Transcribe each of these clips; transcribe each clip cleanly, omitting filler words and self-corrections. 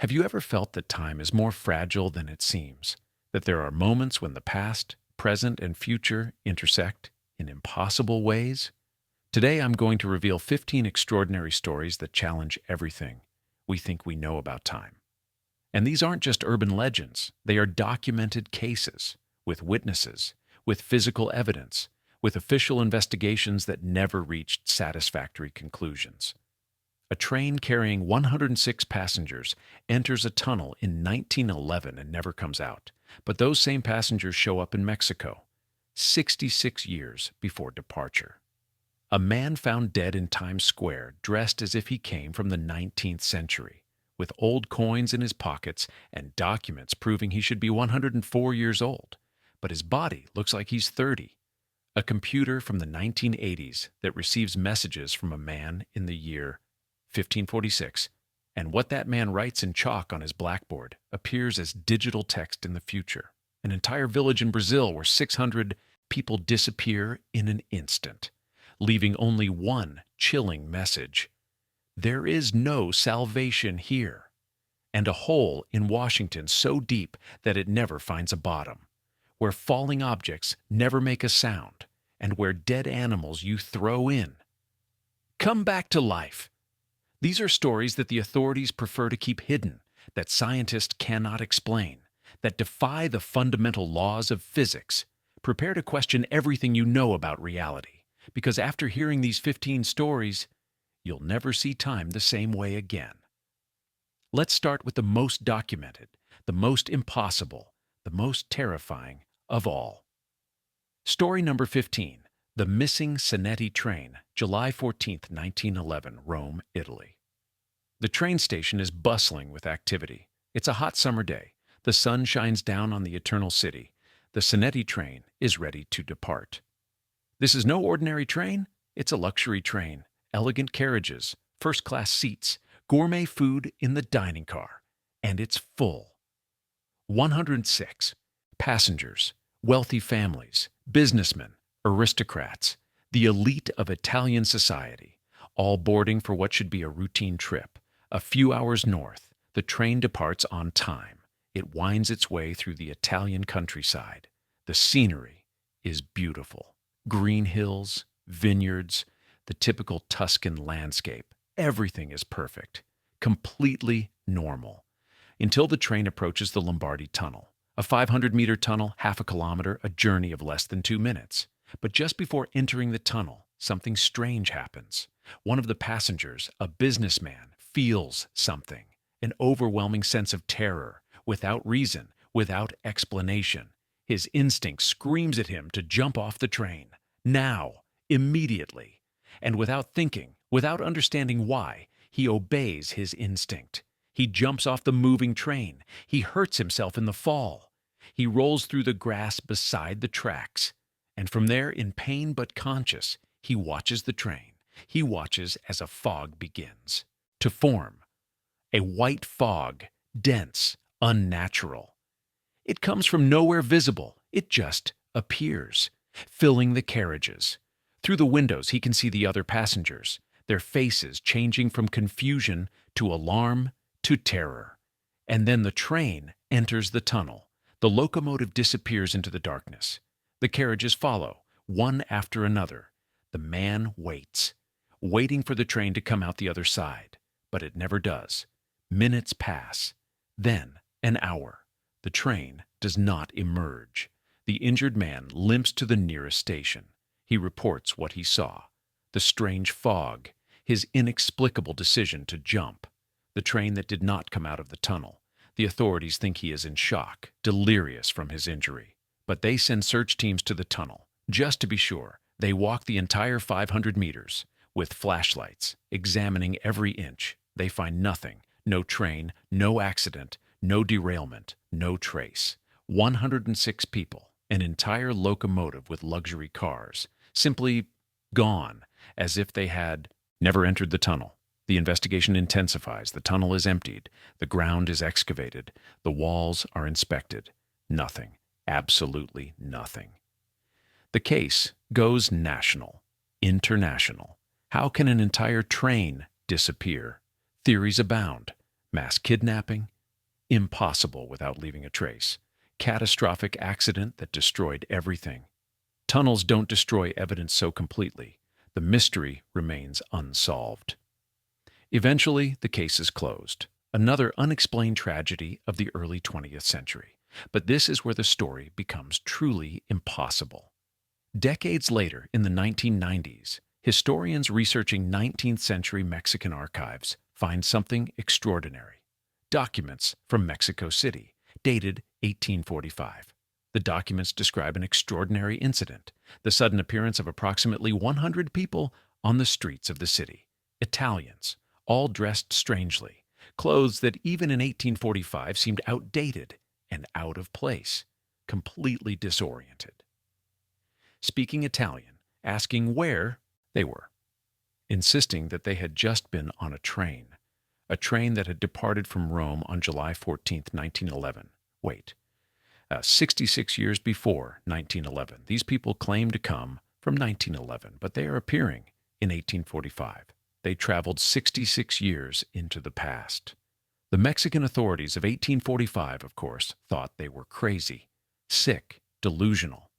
Have you ever felt that time is more fragile than it seems? That there are moments when the past, present, and future intersect in impossible ways? Today I'm going to reveal 15 extraordinary stories that challenge everything we think we know about time. And these aren't just urban legends, they are documented cases, with witnesses, with physical evidence, with official investigations that never reached satisfactory conclusions. A train carrying 106 passengers enters a tunnel in 1911 and never comes out, but those same passengers show up in Mexico, 66 years before departure. A man found dead in Times Square, dressed as if he came from the 19th century, with old coins in his pockets and documents proving he should be 104 years old, but his body looks like he's 30. A computer from the 1980s that receives messages from a man in the year 1546, and what that man writes in chalk on his blackboard appears as digital text in the future. An entire village in Brazil where 600 people disappear in an instant, leaving only one chilling message: there is no salvation here. And a hole in Washington so deep that it never finds a bottom, where falling objects never make a sound, and where dead animals you throw in come back to life. These are stories that the authorities prefer to keep hidden, that scientists cannot explain, that defy the fundamental laws of physics. Prepare to question everything you know about reality, because after hearing these 15 stories, you'll never see time the same way again. Let's start with the most documented, the most impossible, the most terrifying of all. Story number 15. The Missing Sinetti Train, July 14, 1911, Rome, Italy. The train station is bustling with activity. It's a hot summer day. The sun shines down on the eternal city. The Sinetti train is ready to depart. This is no ordinary train. It's a luxury train. Elegant carriages, first-class seats, gourmet food in the dining car. And it's full. 106 passengers, wealthy families, businessmen, aristocrats, the elite of Italian society, all boarding for what should be a routine trip. A few hours north, the train departs on time. It winds its way through the Italian countryside. The scenery is beautiful. Green hills, vineyards, the typical Tuscan landscape. Everything is perfect, completely normal, until the train approaches the Lombardy Tunnel. A 500-meter tunnel, half a kilometer, a journey of less than 2 minutes. But just before entering the tunnel, something strange happens. One of the passengers, a businessman, feels something, an overwhelming sense of terror, without reason, without explanation. His instinct screams at him to jump off the train, now, immediately. And without thinking, without understanding why, he obeys his instinct. He jumps off the moving train. He hurts himself in the fall. He rolls through the grass beside the tracks. And from there, in pain but conscious, he watches the train. He watches as a fog begins to form. A white fog, dense, unnatural. It comes from nowhere visible. It just appears, filling the carriages. Through the windows, he can see the other passengers, their faces changing from confusion to alarm to terror. And then the train enters the tunnel. The locomotive disappears into the darkness. The carriages follow, one after another. The man waits, waiting for the train to come out the other side. But it never does. Minutes pass. Then, an hour. The train does not emerge. The injured man limps to the nearest station. He reports what he saw. The strange fog, his inexplicable decision to jump. The train that did not come out of the tunnel. The authorities think he is in shock, delirious from his injury. But they send search teams to the tunnel. Just to be sure, they walk the entire 500 meters with flashlights, examining every inch. They find nothing. No train, no accident, no derailment, no trace. 106 people, an entire locomotive with luxury cars, simply gone, as if they had never entered the tunnel. The investigation intensifies. The tunnel is emptied. The ground is excavated. The walls are inspected. Nothing. Absolutely nothing. The case goes national, international. How can an entire train disappear? Theories abound. Mass kidnapping? Impossible without leaving a trace. Catastrophic accident that destroyed everything. Tunnels don't destroy evidence so completely. The mystery remains unsolved. Eventually, the case is closed. Another unexplained tragedy of the early 20th century. But this is where the story becomes truly impossible. Decades later, in the 1990s, historians researching 19th century Mexican archives find something extraordinary. Documents from Mexico City, dated 1845. The documents describe an extraordinary incident, the sudden appearance of approximately 100 people on the streets of the city. Italians, all dressed strangely, clothes that even in 1845 seemed outdated and out of place, completely disoriented. Speaking Italian, asking where they were, insisting that they had just been on a train that had departed from Rome on July 14, 1911. Wait, 66 years before 1911. These people claim to come from 1911, but they are appearing in 1845. They traveled 66 years into the past. The Mexican authorities of 1845, of course, thought they were crazy, sick, delusional.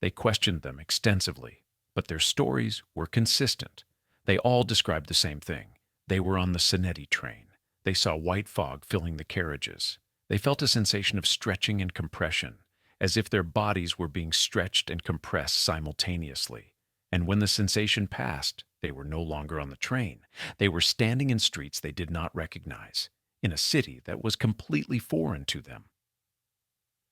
They questioned them extensively, but their stories were consistent. They all described the same thing. They were on the Zanetti train. They saw white fog filling the carriages. They felt a sensation of stretching and compression, as if their bodies were being stretched and compressed simultaneously. And when the sensation passed, they were no longer on the train. They were standing in streets they did not recognize, in a city that was completely foreign to them.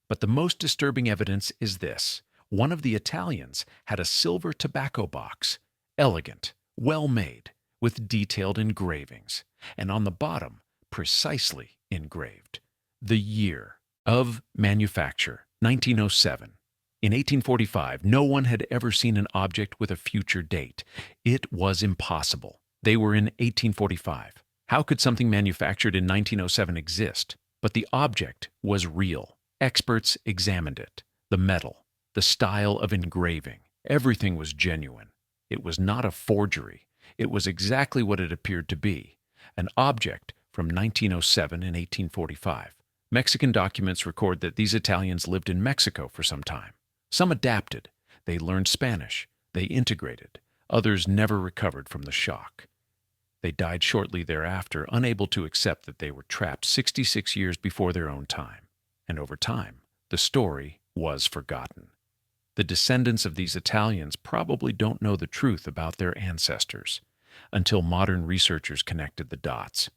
But the most disturbing evidence is this. One of the Italians had a silver tobacco box, elegant, well-made, with detailed engravings, and on the bottom, precisely engraved, the year of manufacture, 1907. In 1845, no one had ever seen an object with a future date. It was impossible. They were in 1845. How could something manufactured in 1907 exist? But the object was real. Experts examined it. The metal, the style of engraving, everything was genuine. It was not a forgery. It was exactly what it appeared to be, an object from 1907 and 1845. Mexican documents record that these Italians lived in Mexico for some time. Some adapted. They learned Spanish. They integrated. Others never recovered from the shock. They died shortly thereafter, unable to accept that they were trapped 66 years before their own time. And over time, the story was forgotten. The descendants of these Italians probably don't know the truth about their ancestors until modern researchers connected the dots.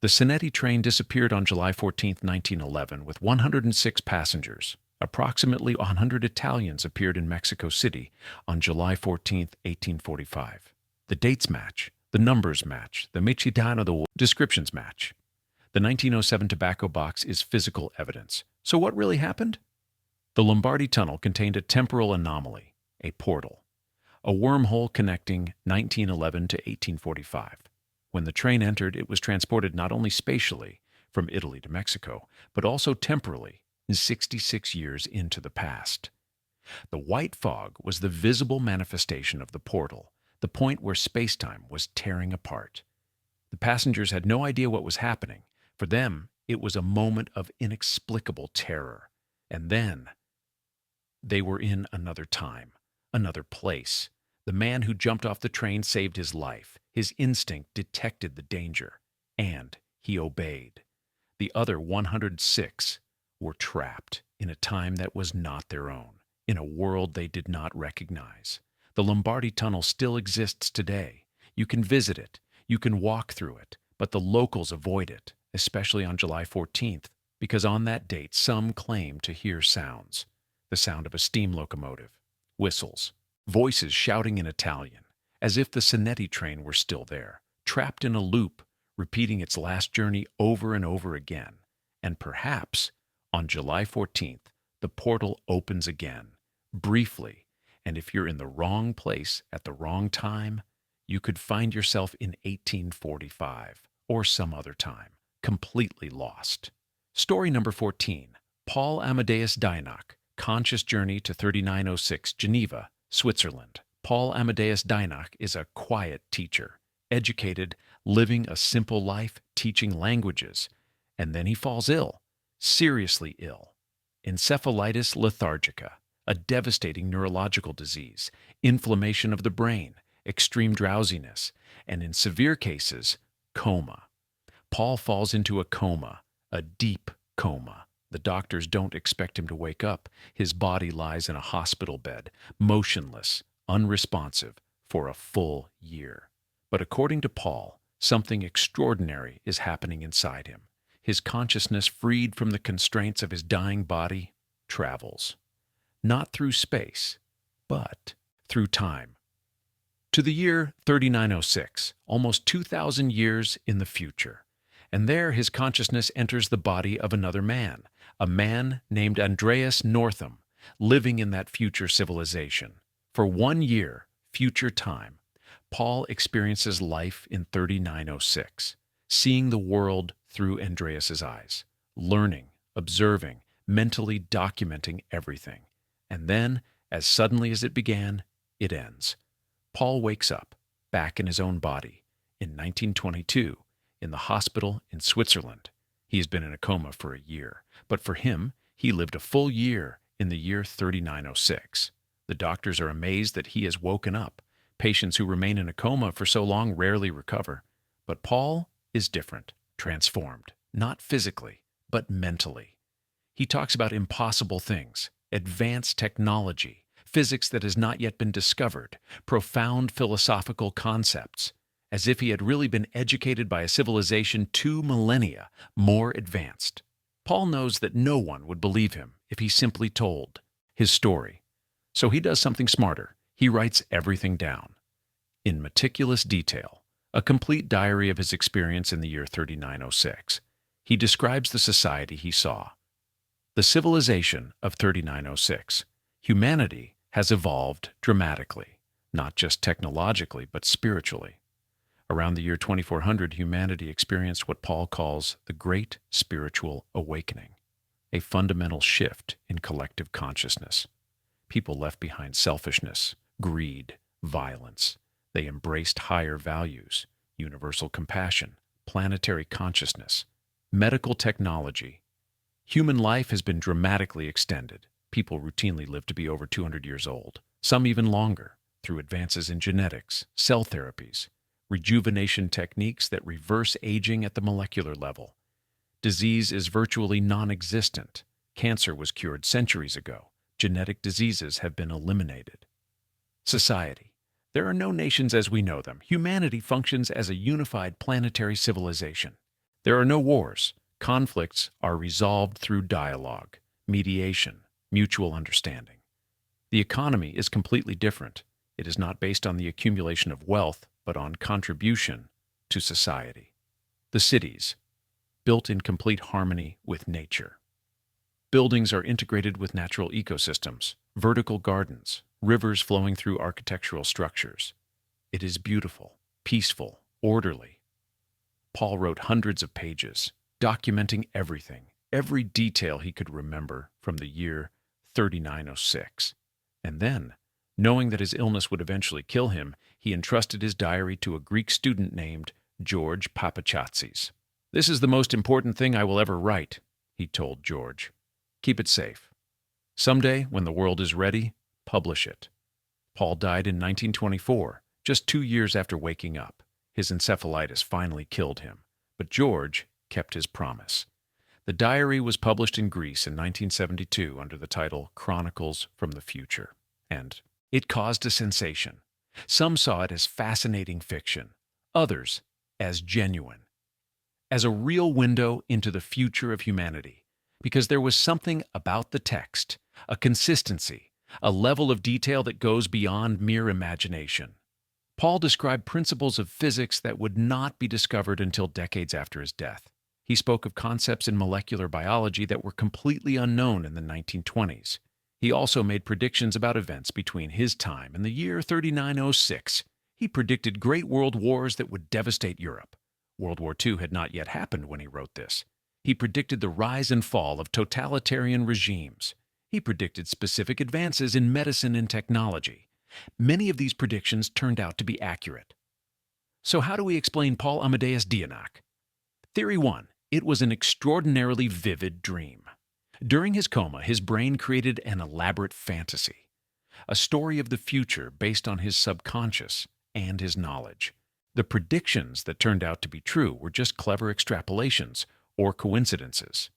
The Zanetti train disappeared on July 14, 1911, with 106 passengers. Approximately 100 Italians appeared in Mexico City on July 14, 1845. The dates match, the numbers match, the Mexicano, the descriptions match. The 1907 tobacco box is physical evidence. So what really happened? The Lombardy Tunnel contained a temporal anomaly, a portal, a wormhole connecting 1911 to 1845. When the train entered, it was transported not only spatially from Italy to Mexico, but also temporally 66 years into the past. The white fog was the visible manifestation of the portal, the point where space-time was tearing apart. The passengers had no idea what was happening. For them, it was a moment of inexplicable terror. And then, they were in another time, another place. The man who jumped off the train saved his life. His instinct detected the danger, and he obeyed. The other 106 were trapped in a time that was not their own, in a world they did not recognize. The Lombardy Tunnel still exists today. You can visit it, you can walk through it, but the locals avoid it, especially on July 14th, because on that date some claim to hear sounds. The sound of a steam locomotive, whistles, voices shouting in Italian, as if the Zanetti train were still there, trapped in a loop, repeating its last journey over and over again. And perhaps, on July 14th, the portal opens again, briefly, and if you're in the wrong place at the wrong time, you could find yourself in 1845 or some other time, completely lost. Story number 14, Paul Amadeus Dynock, Conscious Journey to 3906 Geneva, Switzerland. Paul Amadeus Dynock is a quiet teacher, educated, living a simple life, teaching languages. And then he falls ill, seriously ill. Encephalitis lethargica, a devastating neurological disease, inflammation of the brain, extreme drowsiness, and in severe cases, coma. Paul falls into a coma, a deep coma. The doctors don't expect him to wake up. His body lies in a hospital bed, motionless, unresponsive, for a full year. But according to Paul, something extraordinary is happening inside him. His consciousness, freed from the constraints of his dying body, travels. Not through space, but through time. To the year 3906, almost 2,000 years in the future. And there his consciousness enters the body of another man, a man named Andreas Northam, living in that future civilization. For 1 year, future time, Paul experiences life in 3906, seeing the world through Andreas's eyes, learning, observing, mentally documenting everything. And then, as suddenly as it began, it ends. Paul wakes up, back in his own body, in 1922, in the hospital in Switzerland. He has been in a coma for a year, but for him, he lived a full year in the year 3906. The doctors are amazed that he has woken up. Patients who remain in a coma for so long rarely recover. But Paul is different, transformed, not physically, but mentally. He talks about impossible things, advanced technology, physics that has not yet been discovered, profound philosophical concepts, as if he had really been educated by a civilization 2 millennia more advanced. Paul knows that no one would believe him if he simply told his story. So he does something smarter. He writes everything down, in meticulous detail, a complete diary of his experience in the year 3906. He describes the society he saw. The civilization of 3906. Humanity has evolved dramatically, not just technologically, but spiritually. Around the year 2400, humanity experienced what Paul calls the Great Spiritual Awakening, a fundamental shift in collective consciousness. People left behind selfishness, greed, violence. They embraced higher values, universal compassion, planetary consciousness, medical technology. Human life has been dramatically extended. People routinely live to be over 200 years old, some even longer, through advances in genetics, cell therapies, rejuvenation techniques that reverse aging at the molecular level. Disease is virtually non-existent. Cancer was cured centuries ago. Genetic diseases have been eliminated. Society. There are no nations as we know them. Humanity functions as a unified planetary civilization. There are no wars. Conflicts are resolved through dialogue, mediation, mutual understanding. The economy is completely different. It is not based on the accumulation of wealth, but on contribution to society. The cities, built in complete harmony with nature. Buildings are integrated with natural ecosystems, vertical gardens, rivers flowing through architectural structures. It is beautiful, peaceful, orderly. Paul wrote hundreds of pages, documenting everything, every detail he could remember from the year 3906. And then, knowing that his illness would eventually kill him, he entrusted his diary to a Greek student named George Papachazis. "This is the most important thing I will ever write," he told George. "Keep it safe. Someday, when the world is ready, publish it." Paul died in 1924, just 2 years after waking up. His encephalitis finally killed him, but George kept his promise. The diary was published in Greece in 1972 under the title Chronicles from the Future, and it caused a sensation. Some saw it as fascinating fiction, others as genuine, as a real window into the future of humanity, because there was something about the text, a consistency, a level of detail that goes beyond mere imagination. Paul described principles of physics that would not be discovered until decades after his death. He spoke of concepts in molecular biology that were completely unknown in the 1920s. He also made predictions about events between his time and the year 3906. He predicted great world wars that would devastate Europe. World War II had not yet happened when he wrote this. He predicted the rise and fall of totalitarian regimes. He predicted specific advances in medicine and technology. Many of these predictions turned out to be accurate. So how do we explain Paul Amadeus Dionak? Theory 1. It was an extraordinarily vivid dream. During his coma, his brain created an elaborate fantasy, a story of the future based on his subconscious and his knowledge. The predictions that turned out to be true were just clever extrapolations or coincidences.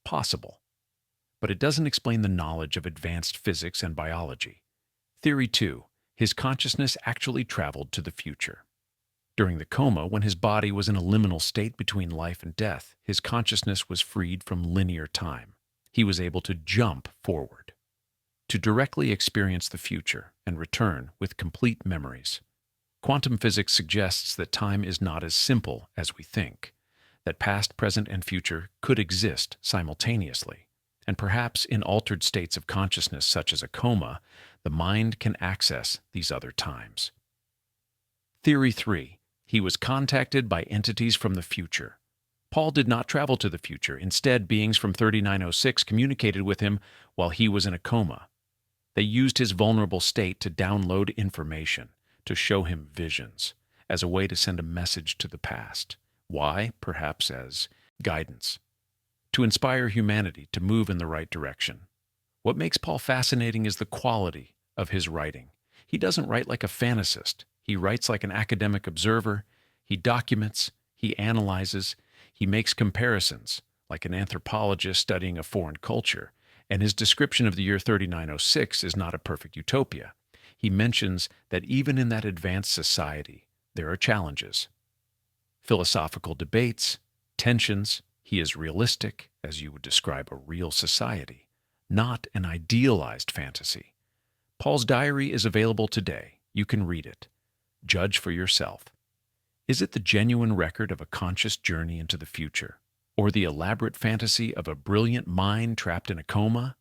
Possible. But it doesn't explain the knowledge of advanced physics and biology. Theory 2. His consciousness actually traveled to the future. During the coma, when his body was in a liminal state between life and death, his consciousness was freed from linear time. He was able to jump forward, to directly experience the future and return with complete memories. Quantum physics suggests that time is not as simple as we think, that past, present, and future could exist simultaneously, and perhaps in altered states of consciousness such as a coma, the mind can access these other times. Theory 3. He was contacted by entities from the future. Paul did not travel to the future. Instead, beings from 3906 communicated with him while he was in a coma. They used his vulnerable state to download information, to show him visions, as a way to send a message to the past. Why? Perhaps as guidance, to inspire humanity to move in the right direction. What makes Paul fascinating is the quality of his writing. He doesn't write like a fantasist. He writes like an academic observer. He documents, he analyzes, he makes comparisons, like an anthropologist studying a foreign culture. And his description of the year 3906 is not a perfect utopia. He mentions that even in that advanced society, there are challenges. Philosophical debates, tensions. He is realistic, as you would describe a real society, not an idealized fantasy. Paul's diary is available today. You can read it. Judge for yourself. Is it the genuine record of a conscious journey into the future, or the elaborate fantasy of a brilliant mind trapped in a coma?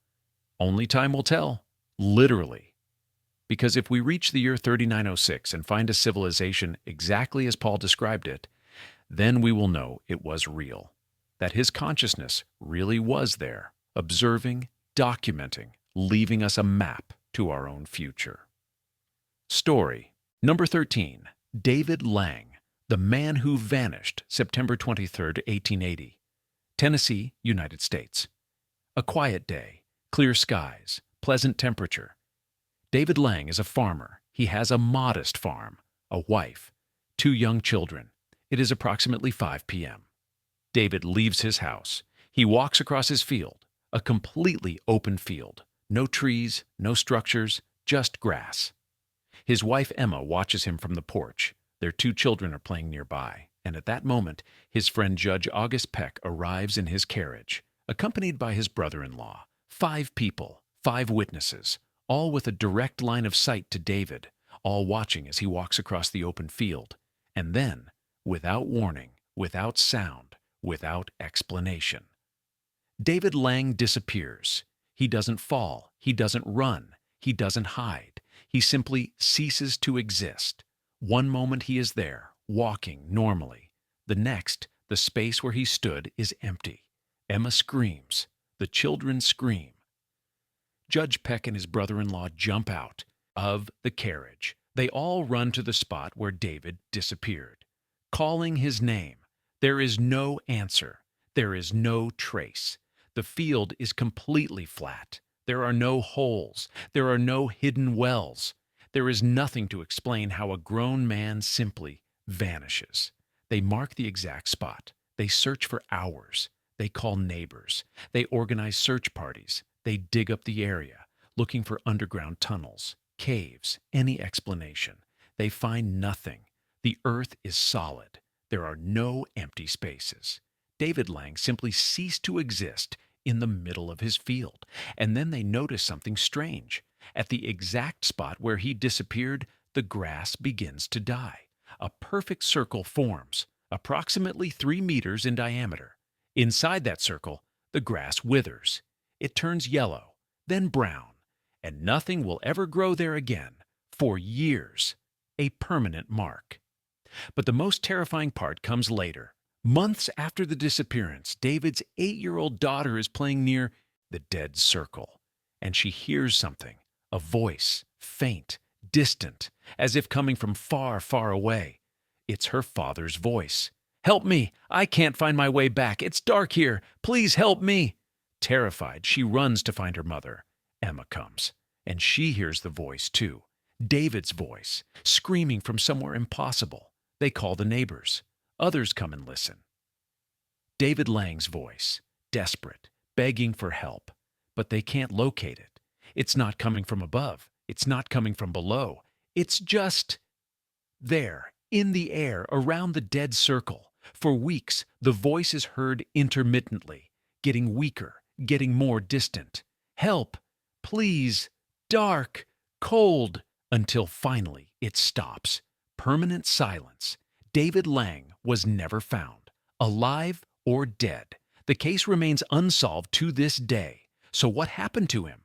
Only time will tell, literally. Because if we reach the year 3906 and find a civilization exactly as Paul described it, then we will know it was real, that his consciousness really was there, observing, documenting, leaving us a map to our own future. Story number 13. David Lang, the man who vanished, September 23, 1880. Tennessee, United States. A quiet day, clear skies, pleasant temperature. David Lang is a farmer. He has a modest farm, a wife, 2 young children. It is approximately 5 p.m. David leaves his house. He walks across his field, a completely open field. No trees, no structures, just grass. His wife Emma watches him from the porch. Their 2 children are playing nearby, and at that moment, his friend Judge August Peck arrives in his carriage, accompanied by his brother-in-law. 5 people, 5 witnesses, all with a direct line of sight to David, all watching as he walks across the open field. And then, without warning, without sound, without explanation, David Lang disappears. He doesn't fall, he doesn't run, he doesn't hide. He simply ceases to exist. One moment he is there, walking normally. The next, the space where he stood is empty. Emma screams. The children scream. Judge Peck and his brother-in-law jump out of the carriage. They all run to the spot where David disappeared, calling his name. There is no answer. There is no trace. The field is completely flat. There are no holes. There are no hidden wells. There is nothing to explain how a grown man simply vanishes. They mark the exact spot. They search for hours. They call neighbors. They organize search parties. They dig up the area, looking for underground tunnels, caves, any explanation. They find nothing. The earth is solid. There are no empty spaces. David Lang simply ceased to exist in the middle of his field. And then they notice something strange. At the exact spot where he disappeared, the grass begins to die. A perfect circle forms, approximately 3 meters in diameter. Inside that circle, the grass withers. It turns yellow, then brown, and nothing will ever grow there again for years. A permanent mark. But the most terrifying part comes later. Months after the disappearance, David's 8-year-old daughter is playing near the dead circle, and she hears something, a voice, faint, distant, as if coming from far, far away. It's her father's voice. "Help me! I can't find my way back. It's dark here. Please help me!" Terrified, she runs to find her mother. Emma comes, and she hears the voice too. David's voice, screaming from somewhere impossible. They call the neighbors. Others come and listen. David Lang's voice, desperate, begging for help, but they can't locate it. It's not coming from above. It's not coming from below. It's just there, in the air, around the dead circle. For weeks, the voice is heard intermittently, getting weaker, getting more distant. Help! Please! Dark! Cold! Until finally it stops. Permanent silence. David Lang was never found, alive or dead. The case remains unsolved to this day. So what happened to him?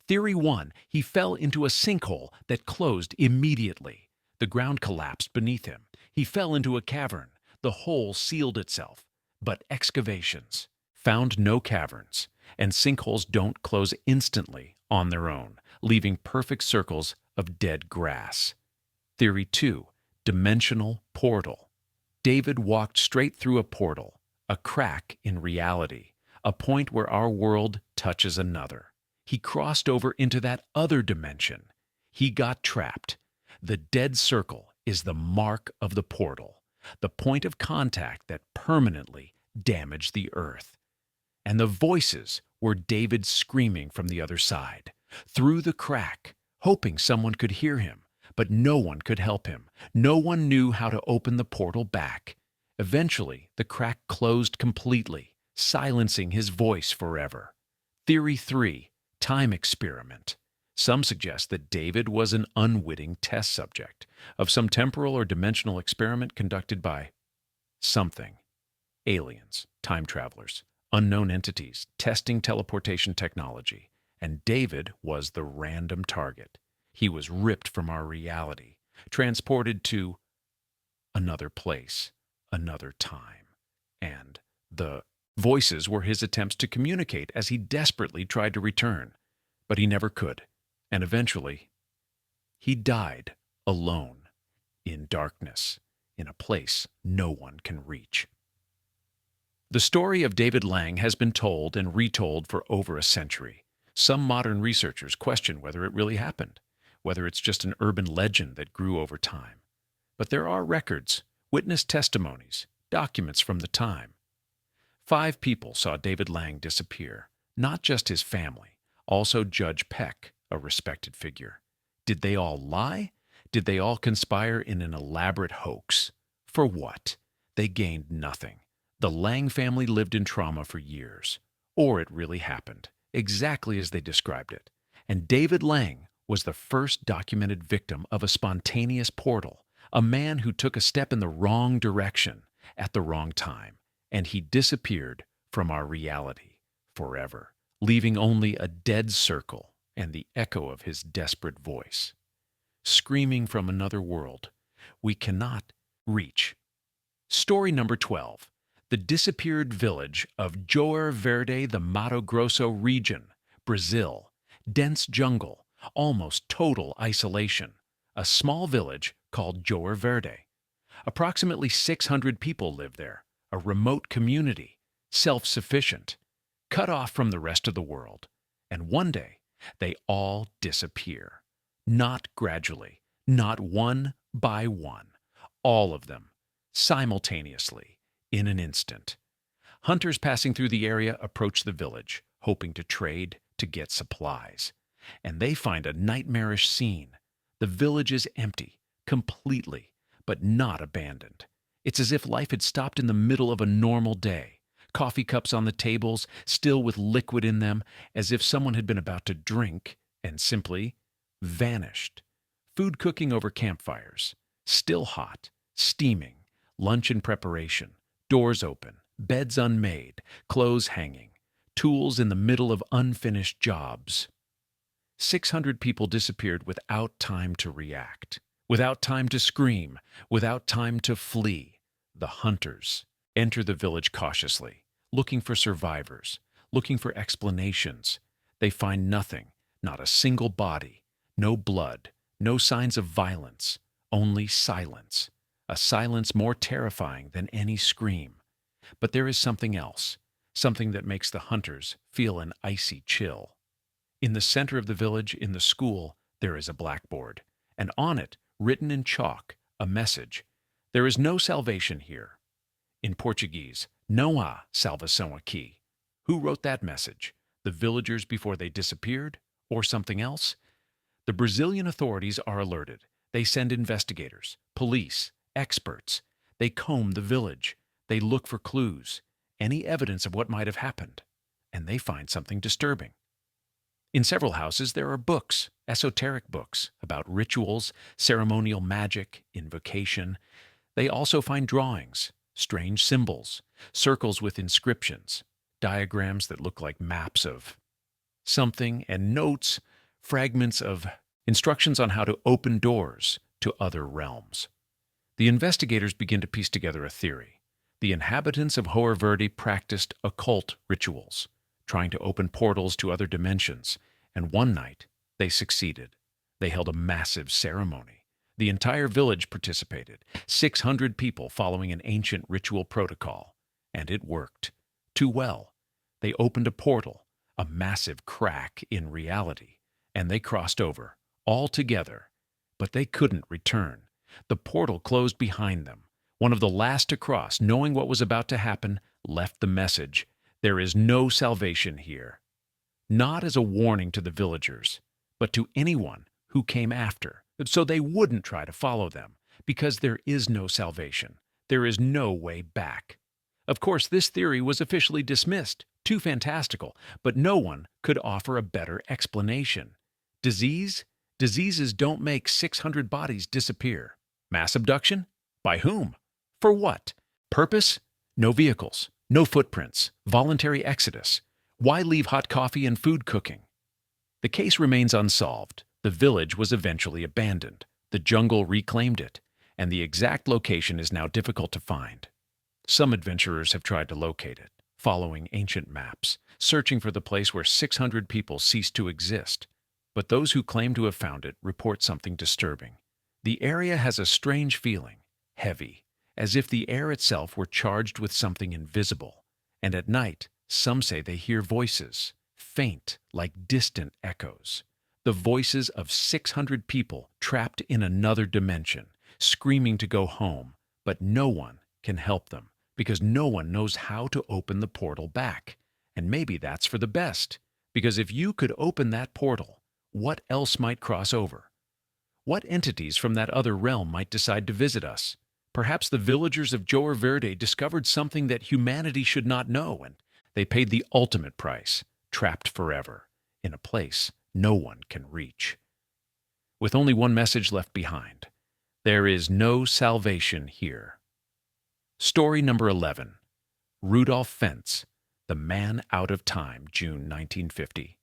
Theory 1, he fell into a sinkhole that closed immediately. The ground collapsed beneath him. He fell into a cavern. The hole sealed itself. But excavations found no caverns, and sinkholes don't close instantly on their own, leaving perfect circles of dead grass. Theory 2, dimensional portal. David walked straight through a portal, a crack in reality, a point where our world touches another. He crossed over into that other dimension. He got trapped. The dead circle is the mark of the portal, the point of contact that permanently damaged the earth. And the voices were David screaming from the other side, through the crack, hoping someone could hear him, but no one could help him. No one knew how to open the portal back. Eventually, the crack closed completely, silencing his voice forever. Theory 3, time experiment. Some suggest that David was an unwitting test subject of some temporal or dimensional experiment conducted by something. Aliens, time travelers, unknown entities, testing teleportation technology. And David was the random target. He was ripped from our reality, transported to another place, another time. And the voices were his attempts to communicate as he desperately tried to return. But he never could. And eventually, he died alone, in darkness, in a place no one can reach. The story of David Lang has been told and retold for over a century. Some modern researchers question whether it really happened, whether it's just an urban legend that grew over time. But there are records, witness testimonies, documents from the time. 5 people saw David Lang disappear, not just his family, also Judge Peck, a respected figure. Did they all lie? Did they all conspire in an elaborate hoax? For what? They gained nothing. The Lang family lived in trauma for years. Or it really happened, exactly as they described it. And David Lang was the first documented victim of a spontaneous portal, a man who took a step in the wrong direction at the wrong time, and he disappeared from our reality forever, leaving only a dead circle and the echo of his desperate voice, screaming from another world we cannot reach. Story number 12. The disappeared village of Joer Verde, the Mato Grosso region, Brazil. Dense jungle, almost total isolation. A small village called Joer Verde. Approximately 600 people live there, a remote community, self-sufficient, cut off from the rest of the world. And one day, they all disappear. Not gradually, not one by one, all of them, simultaneously, in an instant. Hunters passing through the area approach the village, hoping to trade, to get supplies. And they find a nightmarish scene. The village is empty, completely, but not abandoned. It's as if life had stopped in the middle of a normal day. Coffee cups on the tables, still with liquid in them, as if someone had been about to drink and simply vanished. Food cooking over campfires, still hot, steaming, lunch in preparation, doors open, beds unmade, clothes hanging, tools in the middle of unfinished jobs. 600 people disappeared without time to react, without time to scream, without time to flee. The hunters enter the village cautiously, looking for survivors, looking for explanations. They find nothing, not a single body, no blood, no signs of violence, only silence. a silence more terrifying than any scream. But there is something else, something that makes the hunters feel an icy chill. In the center of the village, in the school, there is a blackboard, and on it, written in chalk, a message. There is no salvation here. In Portuguese, não há salvação aqui. Who wrote that message? The villagers before they disappeared? Or something else? The Brazilian authorities are alerted. They send investigators, police, experts. They comb the village. They look for clues, any evidence of what might have happened, and they find something disturbing. In several houses there are books, esoteric books, about rituals, ceremonial magic, invocation. They also find drawings, strange symbols, circles with inscriptions, diagrams that look like maps of something, and notes, fragments of instructions on how to open doors to other realms. The investigators begin to piece together a theory. The inhabitants of Hoar Verde practiced occult rituals, trying to open portals to other dimensions, and one night they succeeded. They held a massive ceremony. The entire village participated, 600 people following an ancient ritual protocol, and it worked. Too well. They opened a portal, a massive crack in reality, and they crossed over, all together. But they couldn't return. The portal closed behind them. One of the last to cross, knowing what was about to happen, left the message, "There is no salvation here." Not as a warning to the villagers, but to anyone who came after, so they wouldn't try to follow them, because there is no salvation. There is no way back. Of course, this theory was officially dismissed, too fantastical, but no one could offer a better explanation. Disease? Diseases don't make 600 bodies disappear. Mass abduction? By whom? For what? Purpose? No vehicles, no footprints, voluntary exodus. Why leave hot coffee and food cooking? The case remains unsolved. The village was eventually abandoned. The jungle reclaimed it, and the exact location is now difficult to find. Some adventurers have tried to locate it, following ancient maps, searching for the place where 600 people ceased to exist. But those who claim to have found it report something disturbing. The area has a strange feeling, heavy, as if the air itself were charged with something invisible. And at night, some say they hear voices, faint like distant echoes. The voices of 600 people trapped in another dimension, screaming to go home, but no one can help them because no one knows how to open the portal back. And maybe that's for the best, because if you could open that portal, what else might cross over? What entities from that other realm might decide to visit us? Perhaps the villagers of Joer Verde discovered something that humanity should not know, and they paid the ultimate price, trapped forever, in a place no one can reach. With only one message left behind, there is no salvation here. Story number 11. Rudolph Fentz, The Man Out of Time, June 1950.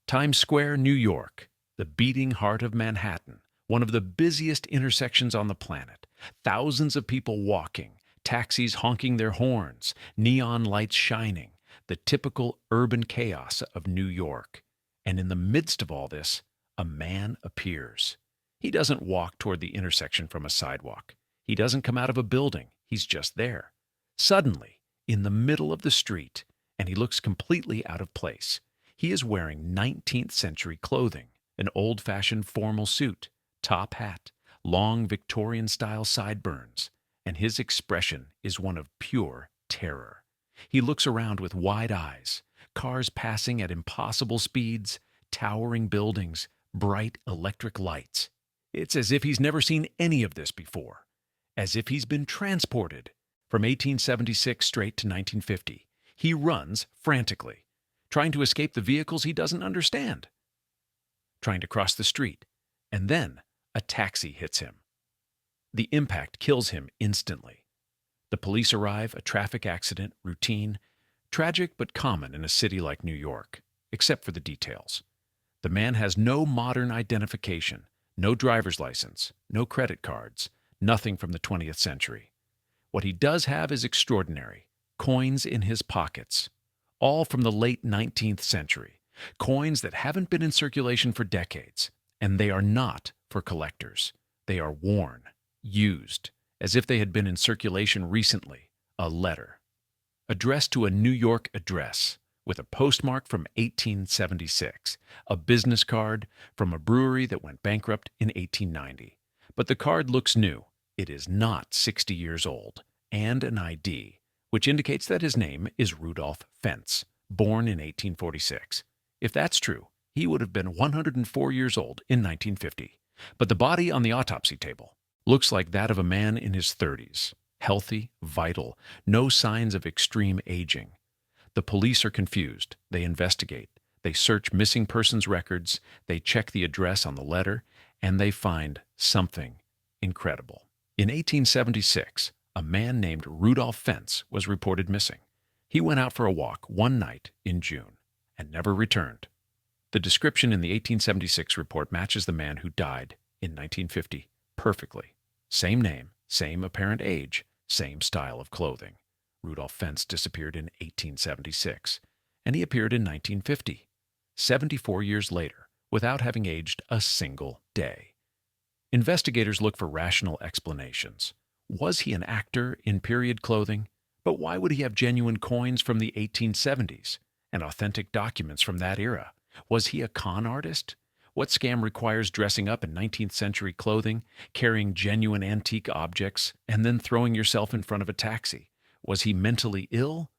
Times Square, New York, the beating heart of Manhattan, one of the busiest intersections on the planet. Thousands of people walking, taxis honking their horns, neon lights shining, the typical urban chaos of New York. And in the midst of all this, a man appears. He doesn't walk toward the intersection from a sidewalk. He doesn't come out of a building. He's just there. Suddenly, in the middle of the street, and he looks completely out of place. He is wearing 19th century clothing, an old-fashioned formal suit, top hat, long Victorian-style sideburns, and his expression is one of pure terror. He looks around with wide eyes, cars passing at impossible speeds, towering buildings, bright electric lights. It's as if he's never seen any of this before, as if he's been transported from 1876 straight to 1950. He runs frantically, trying to escape the vehicles he doesn't understand, trying to cross the street, and then a taxi hits him. The impact kills him instantly. The police arrive, a traffic accident, routine, tragic but common in a city like New York, except for the details. The man has no modern identification, no driver's license, no credit cards, nothing from the 20th century. What he does have is extraordinary. Coins in his pockets, all from the late 19th century, coins that haven't been in circulation for decades, and they are not for collectors. They are worn, used, as if they had been in circulation recently. A letter, addressed to a New York address, with a postmark from 1876, a business card from a brewery that went bankrupt in 1890. But the card looks new. It is not 60 years old, and an ID, which indicates that his name is Rudolph Fentz, born in 1846. If that's true, he would have been 104 years old in 1950. But the body on the autopsy table looks like that of a man in his 30s, healthy, vital, no signs of extreme aging. The police are confused. They investigate. They search missing persons records. They check the address on the letter, and they find something incredible. In 1876, a man named Rudolph Fentz was reported missing. He went out for a walk one night in June and never returned. The description in the 1876 report matches the man who died in 1950 perfectly. Same name, same apparent age, same style of clothing. Rudolph Fentz disappeared in 1876, and he appeared in 1950, 74 years later, without having aged a single day. Investigators look for rational explanations. Was he an actor in period clothing? But why would he have genuine coins from the 1870s and authentic documents from that era? Was he a con artist? What scam requires dressing up in 19th century clothing, carrying genuine antique objects, and then throwing yourself in front of a taxi? Was he mentally ill?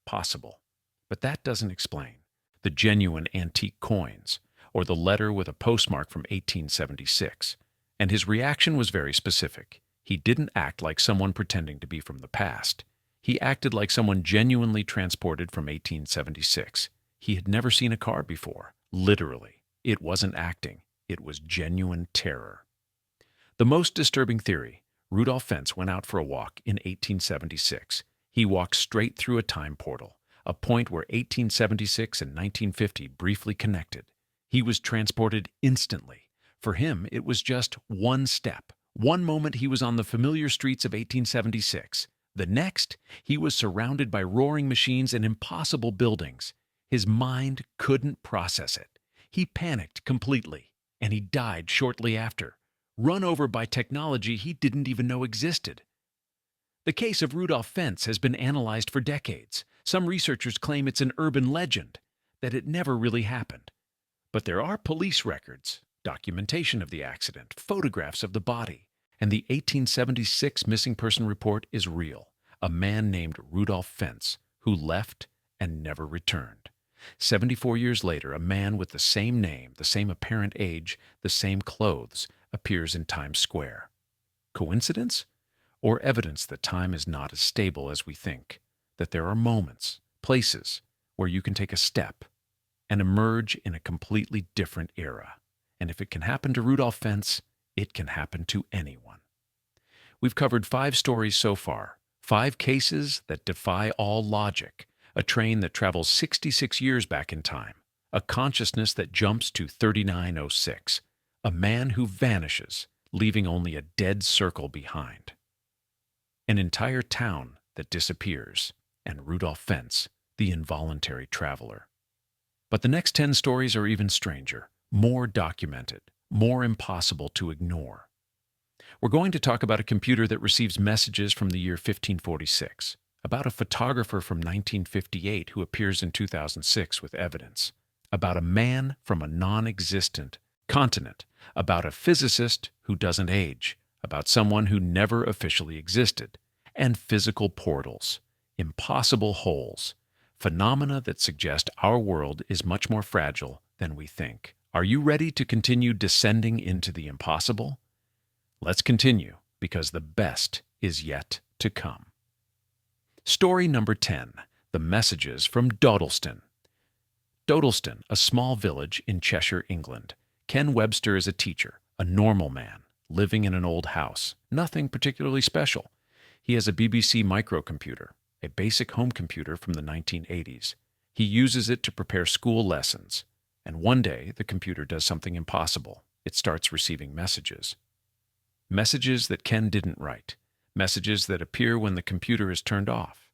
Possible. But that doesn't explain the genuine antique coins or the letter with a postmark from 1876. And his reaction was very specific. He didn't act like someone pretending to be from the past. He acted like someone genuinely transported from 1876. He had never seen a car before, literally. It wasn't acting. It was genuine terror. The most disturbing theory: Rudolph Fentz went out for a walk in 1876. He walked straight through a time portal, a point where 1876 and 1950 briefly connected. He was transported instantly. For him, it was just one step. One moment he was on the familiar streets of 1876. The next, he was surrounded by roaring machines and impossible buildings. His mind couldn't process it. He panicked completely, and he died shortly after, run over by technology he didn't even know existed. The case of Rudolph Fentz has been analyzed for decades. Some researchers claim it's an urban legend, that it never really happened. But there are police records, documentation of the accident, photographs of the body, and the 1876 missing person report is real. A man named Rudolph Fentz who left and never returned. 74 years later, a man with the same name, the same apparent age, the same clothes, appears in Times Square. Coincidence? Or evidence that time is not as stable as we think, that there are moments, places, where you can take a step and emerge in a completely different era. And if it can happen to Rudolph Fentz, it can happen to anyone. We've covered 5 stories so far, 5 cases that defy all logic, a train that travels 66 years back in time, a consciousness that jumps to 3906, a man who vanishes, leaving only a dead circle behind, an entire town that disappears, and Rudolph Fentz, the involuntary traveler. But the next 10 stories are even stranger, more documented, more impossible to ignore. We're going to talk about a computer that receives messages from the year 1546, about a photographer from 1958 who appears in 2006 with evidence, about a man from a non-existent continent, about a physicist who doesn't age, about someone who never officially existed, and physical portals, impossible holes, phenomena that suggest our world is much more fragile than we think. Are you ready to continue descending into the impossible? Let's continue, because the best is yet to come. Story number 10, The Messages from Dawdleston. Dawdleston, a small village in Cheshire, England. Ken Webster is a teacher, a normal man, living in an old house. Nothing particularly special. He has a BBC microcomputer, a basic home computer from the 1980s. He uses it to prepare school lessons. And one day, the computer does something impossible. It starts receiving messages. Messages that Ken didn't write. Messages that appear when the computer is turned off.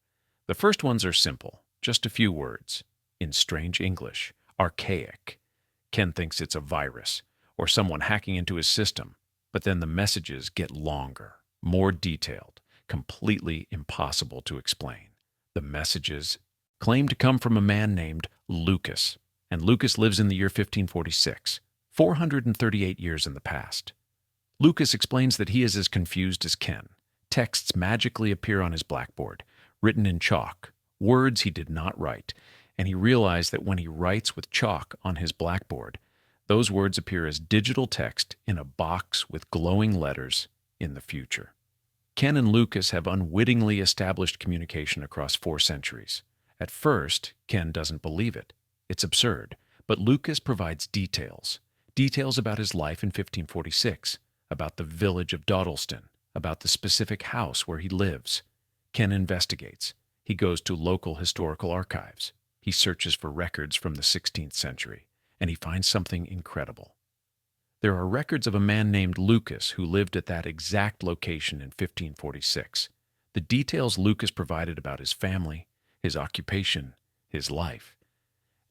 The first ones are simple, just a few words, in strange English, archaic. Ken thinks it's a virus, or someone hacking into his system, but then the messages get longer, more detailed, completely impossible to explain. The messages claim to come from a man named Lucas, and Lucas lives in the year 1546, 438 years in the past. Lucas explains that he is as confused as Ken. Texts magically appear on his blackboard, written in chalk, words he did not write, and he realized that when he writes with chalk on his blackboard, those words appear as digital text in a box with glowing letters in the future. Ken and Lucas have unwittingly established communication across 4 centuries. At first, Ken doesn't believe it. It's absurd, but Lucas provides details about his life in 1546, about the village of Dawdleston, about the specific house where he lives. Ken investigates. He goes to local historical archives. He searches for records from the 16th century, and he finds something incredible. There are records of a man named Lucas who lived at that exact location in 1546. The details Lucas provided about his family, his occupation, his life,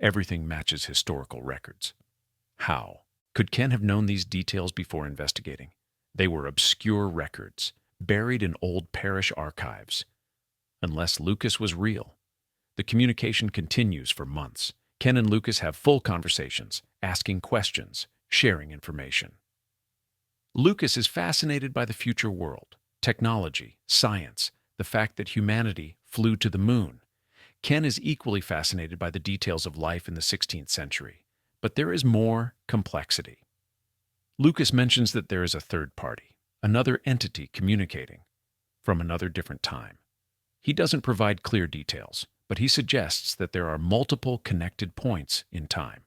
everything matches historical records. How? Could Ken have known these details before investigating? They were obscure records, buried in old parish archives. Unless Lucas was real. The communication continues for months. Ken and Lucas have full conversations, asking questions, sharing information. Lucas is fascinated by the future world, technology, science, the fact that humanity flew to the moon. Ken is equally fascinated by the details of life in the 16th century, but there is more complexity. Lucas mentions that there is a third party, another entity communicating from another different time. He doesn't provide clear details, but he suggests that there are multiple connected points in time.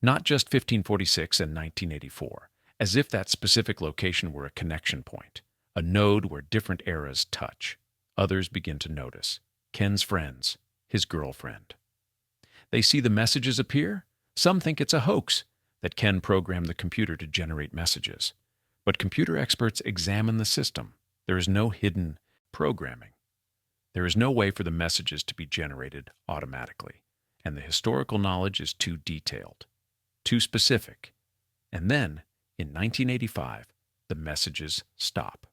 Not just 1546 and 1984, as if that specific location were a connection point, a node where different eras touch. Others begin to notice. Ken's friends, his girlfriend. They see the messages appear. Some think it's a hoax, that Ken programmed the computer to generate messages. But computer experts examine the system. There is no hidden programming. There is no way for the messages to be generated automatically, and the historical knowledge is too detailed, too specific. And then, in 1985, the messages stop.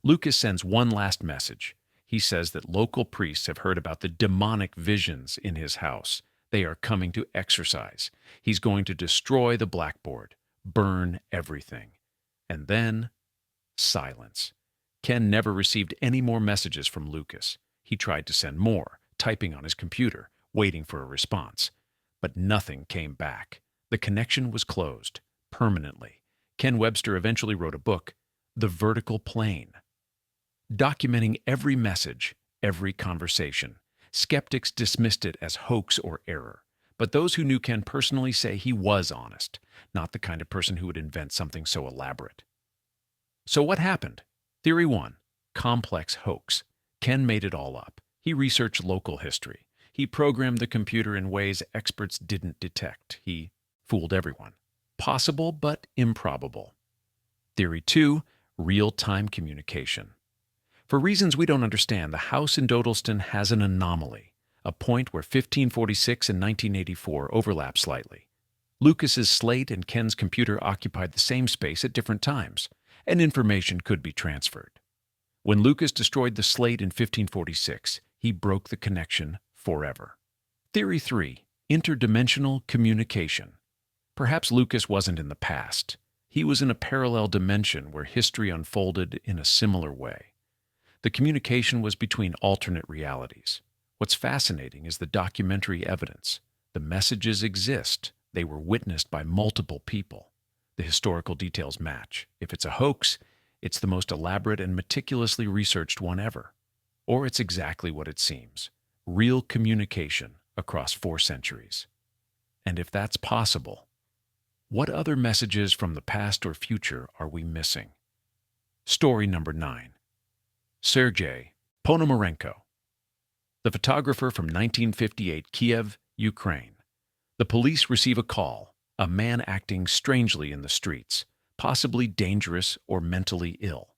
Lucas sends one last message. He says that local priests have heard about the demonic visions in his house. They are coming to exorcise. He's going to destroy the blackboard, burn everything. And then, silence. Ken never received any more messages from Lucas. He tried to send more, typing on his computer, waiting for a response. But nothing came back. The connection was closed, permanently. Ken Webster eventually wrote a book, The Vertical Plane, documenting every message, every conversation. Skeptics dismissed it as hoax or error, but those who knew Ken personally say he was honest, not the kind of person who would invent something so elaborate. So what happened? Theory 1. Complex hoax. Ken made it all up. He researched local history. He programmed the computer in ways experts didn't detect. He fooled everyone. Possible but improbable. Theory 2. Real-time communication. For reasons we don't understand, the house in Dawdleston has an anomaly, a point where 1546 and 1984 overlap slightly. Lucas's slate and Ken's computer occupied the same space at different times, and information could be transferred. When Lucas destroyed the slate in 1546, he broke the connection forever. Theory 3. Interdimensional communication. Perhaps Lucas wasn't in the past. He was in a parallel dimension where history unfolded in a similar way. The communication was between alternate realities. What's fascinating is the documentary evidence. The messages exist. They were witnessed by multiple people. The historical details match. If it's a hoax, it's the most elaborate and meticulously researched one ever. Or it's exactly what it seems. Real communication across 4 centuries. And if that's possible, what other messages from the past or future are we missing? Story number 9. Sergei Ponomarenko, the photographer from 1958 Kiev, Ukraine. The police receive a call, a man acting strangely in the streets, possibly dangerous or mentally ill.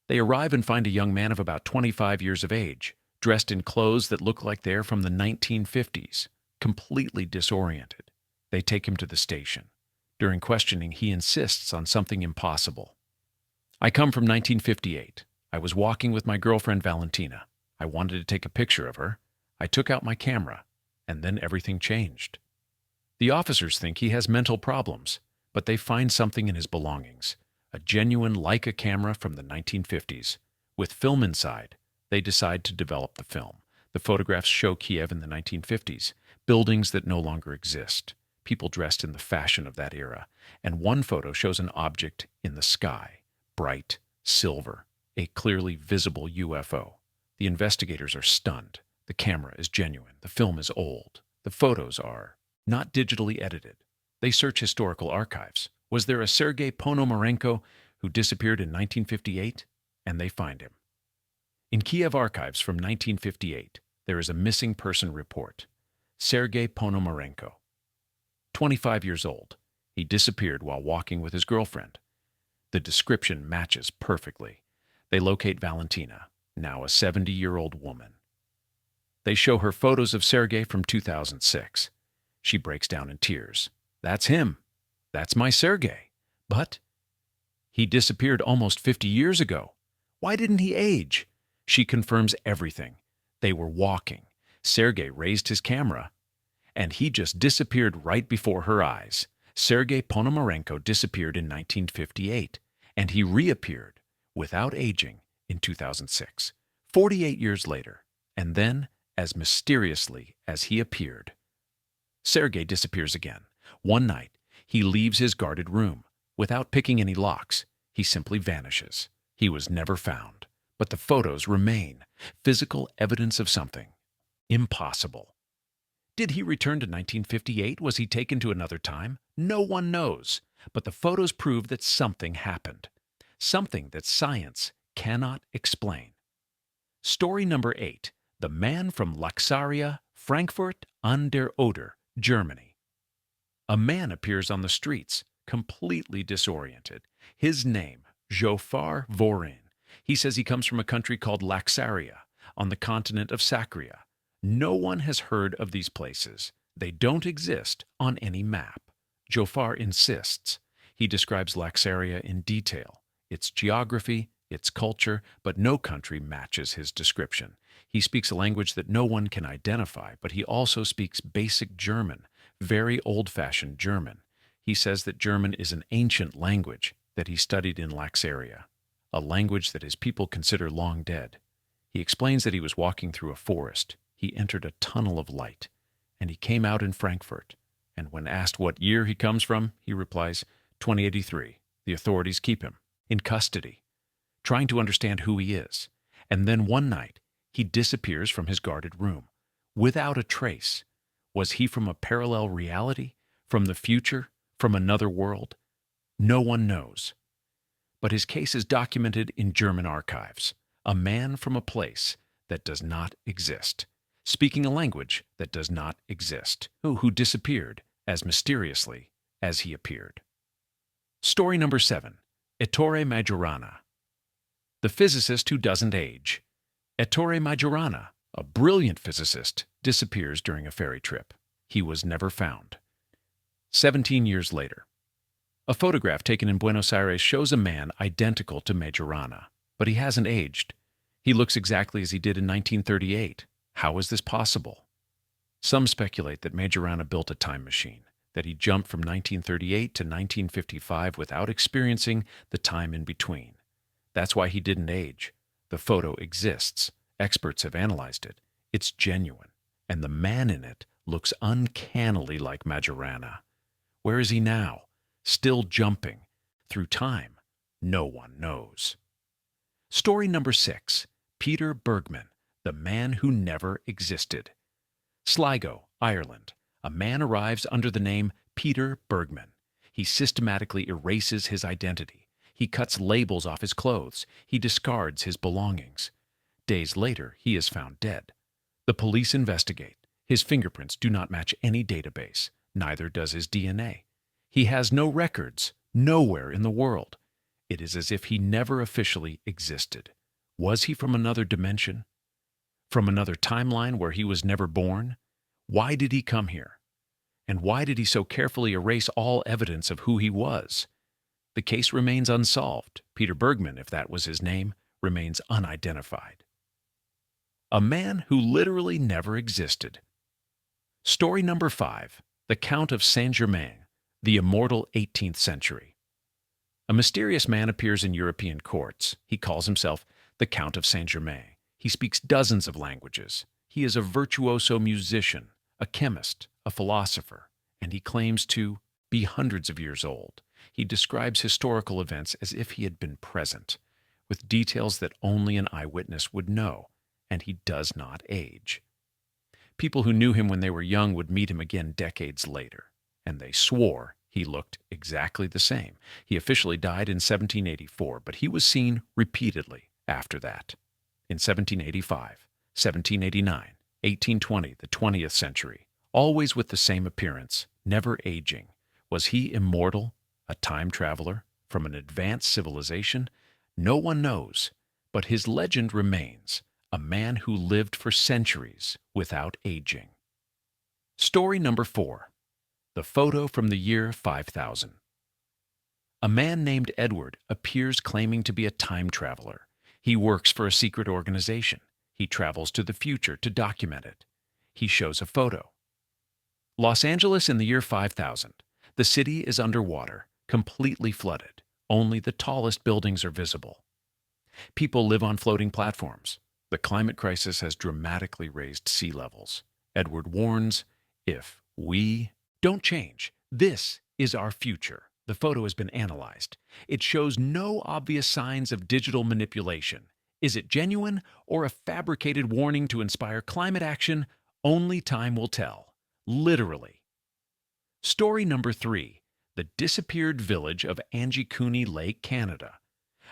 They arrive and find a young man of about 25 years of age, dressed in clothes that look like they're from the 1950s, completely disoriented. They take him to the station. During questioning, he insists on something impossible. I come from 1958. I was walking with my girlfriend Valentina. I wanted to take a picture of her. I took out my camera, and then everything changed. The officers think he has mental problems, but they find something in his belongings, a genuine Leica camera from the 1950s. With film inside, they decide to develop the film. The photographs show Kiev in the 1950s, buildings that no longer exist, people dressed in the fashion of that era, and one photo shows an object in the sky, bright, silver, a clearly visible UFO. The investigators are stunned. The camera is genuine. The film is old. The photos are not digitally edited. They search historical archives. Was there a Sergei Ponomarenko who disappeared in 1958? And they find him. In Kiev archives from 1958, there is a missing person report. Sergei Ponomarenko, 25 years old. He disappeared while walking with his girlfriend. The description matches perfectly. They locate Valentina, now a 70-year-old woman. They show her photos of Sergei from 2006. She breaks down in tears. That's him. That's my Sergei. But he disappeared almost 50 years ago. Why didn't he age? She confirms everything. They were walking. Sergei raised his camera, and he just disappeared right before her eyes. Sergei Ponomarenko disappeared in 1958, and he reappeared without aging in 2006, 48 years later, and then, as mysteriously as he appeared, Sergei disappears again. One night, he leaves his guarded room. Without picking any locks, he simply vanishes. He was never found. But the photos remain, physical evidence of something. Impossible. Did he return to 1958? Was he taken to another time? No one knows. But the photos prove that something happened. Something that science cannot explain. Story number 8. The Man from Laxaria, Frankfurt an der Oder, Germany. A man appears on the streets, completely disoriented. His name, Jofar Vorin. He says he comes from a country called Laxaria, on the continent of Sacria. No one has heard of these places. They don't exist on any map. Jofar insists. He describes Laxaria in detail, its geography, its culture, but no country matches his description. He speaks a language that no one can identify, but he also speaks basic German, very old-fashioned German. He says that German is an ancient language that he studied in Laxaria, a language that his people consider long dead. He explains that he was walking through a forest. He entered a tunnel of light, and he came out in Frankfurt. And when asked what year he comes from, he replies, 2083. The authorities keep him in custody, trying to understand who he is. And then one night, he disappears from his guarded room, without a trace. Was he from a parallel reality? From the future? From another world? No one knows. But his case is documented in German archives. A man from a place that does not exist, speaking a language that does not exist, who disappeared as mysteriously as he appeared. Story number 7. Ettore Majorana. The physicist who doesn't age. Ettore Majorana, a brilliant physicist, disappears during a ferry trip. He was never found. 17 years later. A photograph taken in Buenos Aires shows a man identical to Majorana, but he hasn't aged. He looks exactly as he did in 1938. How is this possible? Some speculate that Majorana built a time machine, that he jumped from 1938 to 1955 without experiencing the time in between. That's why he didn't age. The photo exists. Experts have analyzed it. It's genuine, and the man in it looks uncannily like Majorana. Where is he now? Still jumping through time? No one knows. Story number 6. Peter Bergman, the man who never existed. Sligo, Ireland. A man arrives under the name Peter Bergman. He systematically erases his identity. He cuts labels off his clothes. He discards his belongings. Days later, he is found dead. The police investigate. His fingerprints do not match any database. Neither does his DNA. He has no records, nowhere in the world. It is as if he never officially existed. Was he from another dimension? From another timeline where he was never born? Why did he come here? And why did he so carefully erase all evidence of who he was? The case remains unsolved. Peter Bergman, if that was his name, remains unidentified. A man who literally never existed. Story number 5, The Count of Saint-Germain, the immortal 18th century. A mysterious man appears in European courts. He calls himself the Count of Saint-Germain. He speaks dozens of languages. He is a virtuoso musician, a chemist, a philosopher, and he claims to be hundreds of years old. He describes historical events as if he had been present, with details that only an eyewitness would know, and he does not age. People who knew him when they were young would meet him again decades later, and they swore he looked exactly the same. He officially died in 1784, but he was seen repeatedly after that. In 1785, 1789, 1820, the 20th century, always with the same appearance, never aging. Was he immortal, a time traveler from an advanced civilization? No one knows, but his legend remains, a man who lived for centuries without aging. Story number 4, The Photo from the Year 5000. A man named Edward appears claiming to be a time traveler. He works for a secret organization. He travels to the future to document it. He shows a photo. Los Angeles in the year 5000. The city is underwater, completely flooded. Only the tallest buildings are visible. People live on floating platforms. The climate crisis has dramatically raised sea levels. Edward warns, if we don't change, this is our future. The photo has been analyzed. It shows no obvious signs of digital manipulation. Is it genuine or a fabricated warning to inspire climate action? Only time will tell. Literally. Story number 3, The Disappeared Village of Angikuni Lake, Canada.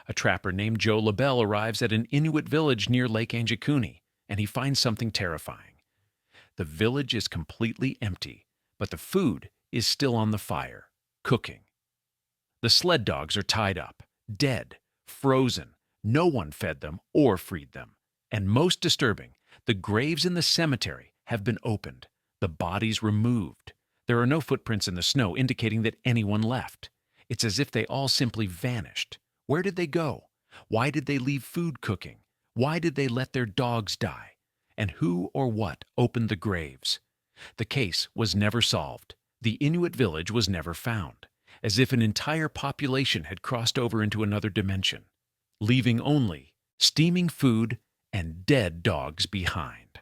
A trapper named Joe LaBelle arrives at an Inuit village near Lake Angikuni, and he finds something terrifying. The village is completely empty, but the food is still on the fire, cooking. The sled dogs are tied up, dead, frozen. No one fed them or freed them. And most disturbing, the graves in the cemetery have been opened, the bodies removed. There are no footprints in the snow indicating that anyone left. It's as if they all simply vanished. Where did they go? Why did they leave food cooking? Why did they let their dogs die? And who or what opened the graves? The case was never solved. The Inuit village was never found, as if an entire population had crossed over into another dimension, leaving only steaming food and dead dogs behind.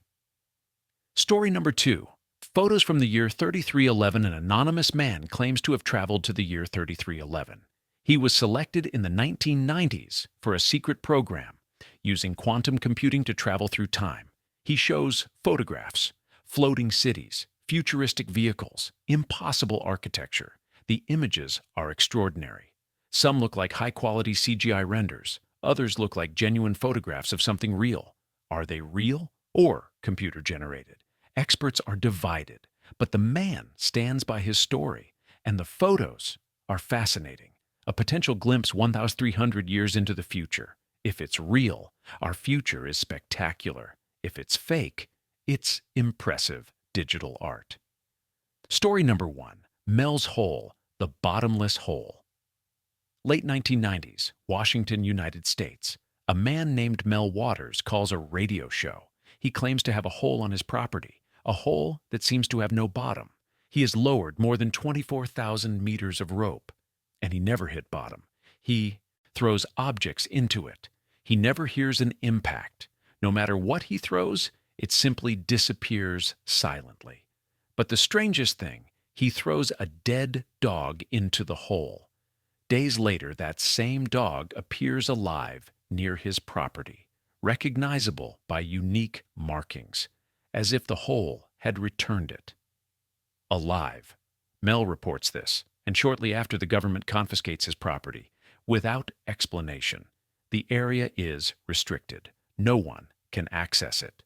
Story number 2, Photos from the year 3311. An anonymous man claims to have traveled to the year 3311. He was selected in the 1990s for a secret program, using quantum computing to travel through time. He shows photographs, floating cities, futuristic vehicles, impossible architecture. The images are extraordinary. Some look like high-quality CGI renders. Others look like genuine photographs of something real. Are they real or computer-generated? Experts are divided, but the man stands by his story, and the photos are fascinating. A potential glimpse 1,300 years into the future. If it's real, our future is spectacular. If it's fake, it's impressive digital art. Story number 1, Mel's Hole, the Bottomless Hole. Late 1990s, Washington, United States. A man named Mel Waters calls a radio show. He claims to have a hole on his property, a hole that seems to have no bottom. He has lowered more than 24,000 meters of rope, and he never hit bottom. He throws objects into it. He never hears an impact. No matter what he throws, it simply disappears silently. But the strangest thing, he throws a dead dog into the hole. Days later, that same dog appears alive near his property, recognizable by unique markings, as if the hole had returned it. Alive. Mel reports this, and shortly after the government confiscates his property, without explanation. The area is restricted. No one can access it.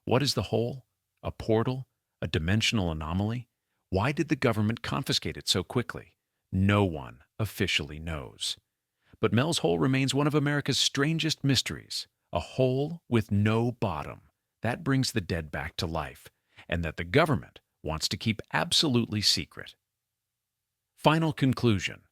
What is the hole? A portal? A dimensional anomaly? Why did the government confiscate it so quickly? No one officially knows. But Mel's Hole remains one of America's strangest mysteries. A hole with no bottom. That brings the dead back to life, and that the government wants to keep absolutely secret. Final conclusion.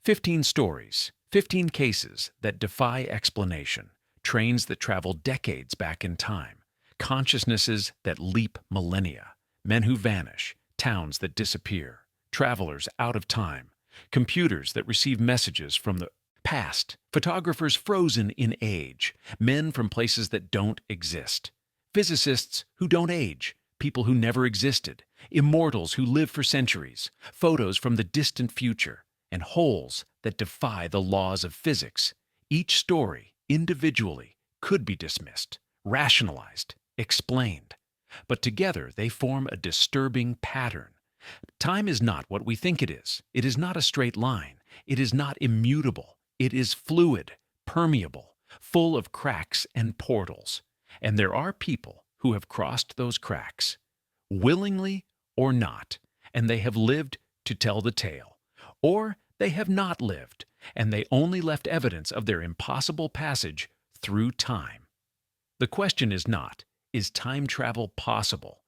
15 stories, 15 cases that defy explanation, trains that travel decades back in time, consciousnesses that leap millennia, men who vanish, towns that disappear, travelers out of time, computers that receive messages from the past, photographers frozen in age, men from places that don't exist, physicists who don't age, people who never existed, immortals who live for centuries, photos from the distant future, and wholes that defy the laws of physics. Each story, individually, could be dismissed, rationalized, explained. But together they form a disturbing pattern. Time is not what we think it is. It is not a straight line. It is not immutable. It is fluid, permeable, full of cracks and portals. And there are people who have crossed those cracks, willingly or not, and they have lived to tell the tale. Or they have not lived, and they only left evidence of their impossible passage through time. The question is not, is time travel possible?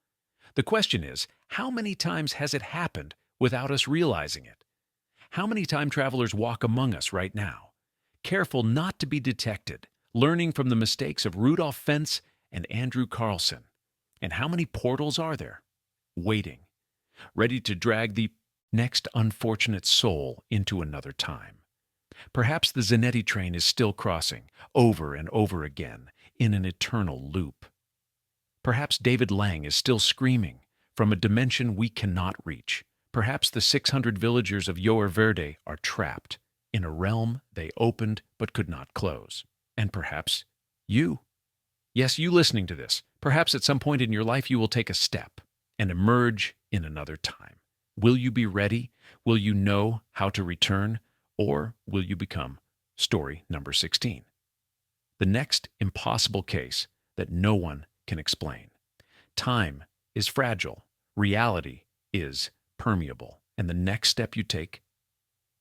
The question is, how many times has it happened without us realizing it? How many time travelers walk among us right now, careful not to be detected, learning from the mistakes of Rudolph Fentz and Andrew Carlson? And how many portals are there, waiting, ready to drag the next unfortunate soul into another time? Perhaps the Zanetti train is still crossing, over and over again, in an eternal loop. Perhaps David Lang is still screaming from a dimension we cannot reach. Perhaps the 600 villagers of Yoer Verde are trapped in a realm they opened but could not close. And perhaps you, yes, you listening to this, perhaps at some point in your life you will take a step and emerge in another time. Will you be ready? Will you know how to return? Or will you become story number 16? The next impossible case that no one can explain. Time is fragile. Reality is permeable. And the next step you take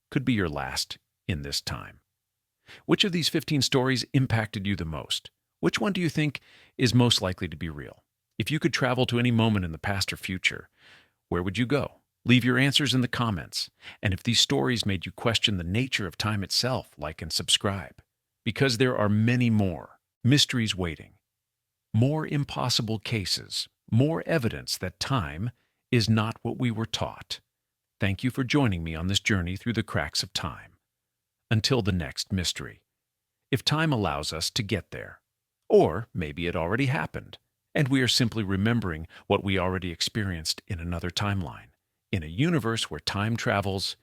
could be your last in this time. Which of these 15 stories impacted you the most? Which one do you think is most likely to be real? If you could travel to any moment in the past or future, where would you go? Leave your answers in the comments. And if these stories made you question the nature of time itself, like and subscribe. Because there are many more mysteries waiting, more impossible cases, more evidence that time is not what we were taught. Thank you for joining me on this journey through the cracks of time. Until the next mystery. If time allows us to get there, or maybe it already happened, and we are simply remembering what we already experienced in another timeline. In a universe where time travels,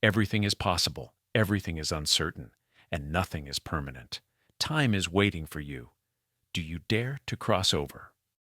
everything is possible, everything is uncertain, and nothing is permanent. Time is waiting for you. Do you dare to cross over?